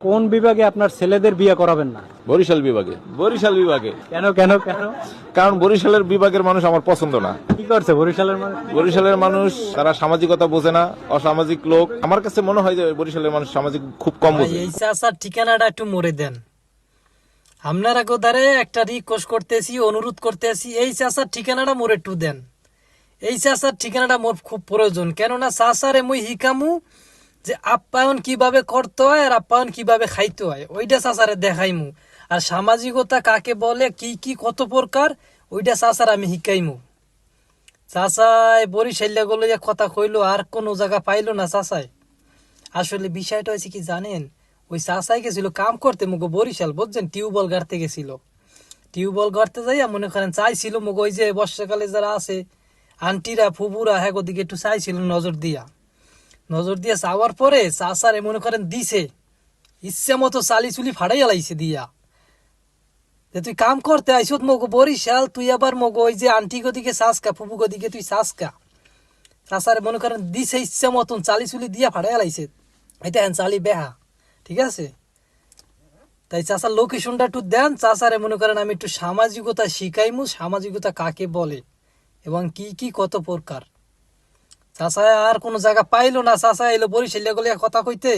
কোন বিভাগে আপনার ছেলেদের বিয়ে করাবেন না? বরিশাল বিভাগে। বরিশাল বিভাগে কেন কেন কেন? কারণ বরিশালের বিভাগের মানুষ আমার পছন্দ না। কি করছে বরিশালের মানুষ? বরিশালের মানুষ তারা সামাজিকতা বোঝে না, অসামাজিক লোক। আমার কাছে মনে হয় যে বরিশালের মানুষ সামাজিক খুব কম ভাই, বোঝে। এই চাচার ঠিকানাটা একটু মরে দেন। আপনারা গোদারে একটা রিকোয়েস্ট করতেছি, অনুরোধ করতেছি, এই চাচার ঠিকানাটা মোর একটু দেন। এই চাচার ঠিকানাটা মোর খুব প্রয়োজন। কেননা চাচারে মুই হিকামু যে আপ্যায়ন কিভাবে করতে হয় আর আপ্যায়ন কিভাবে খাইতে হয়, ওইটা চাচারে দেখাইমু। আর সামাজিকতা কাকে বলে, কি কি কত প্রকার, ওইটা চাচার আমি শিকাইমু। চাচাই বরিশাল্লা গুলো যে কথা কইলো আর কোনো জায়গা পাইলো না চাচাই। আসলে বিষয়টা হয়েছে কি জানেন, ওই চাচাই গেছিল কাম করতে মুগো বরিশাল, বুঝছেন, টিউবওয়েল গাড়তে গেছিল। টিউবওয়েল গাড়তে যাইয়া মনে করেন চাইছিল মুগো ওই যে বর্ষাকালে যারা আছে আন্টিরা ফুবুরা, হ্যাঁ ওদিকে একটু চাইছিল নজর দিয়া চাওয়ার পরে চাচারে মনে করেন দিছে ইচ্ছে মতো চালি চুলি ফাড়াইয়া লাইছে দিয়া যে তুই কাম করতে আইসত মগো বরিশাল, তুই আবার মগো ওই যে আন্টি গদিকে চাষকা ফুবু গদিকে তুই চাষকা। চাচারে মনে করেন দিছে ইচ্ছা মতন চালি চুলি দিয়া ফাড়াইয়া লাইছে। এটা হ্যাঁ চালি বেহা, ঠিক আছে। তাই চাচার লোকেশনটা একটু দেন। চাচারে মনে করেন আমি একটু সামাজিকতা শিখাইমু, সামাজিকতা কাকে বলে এবং কি কি কত প্রকার। চাচা আর কোনো জায়গা পাইলো না, চাচা এলো বরিশাল গলে কথা কইতে।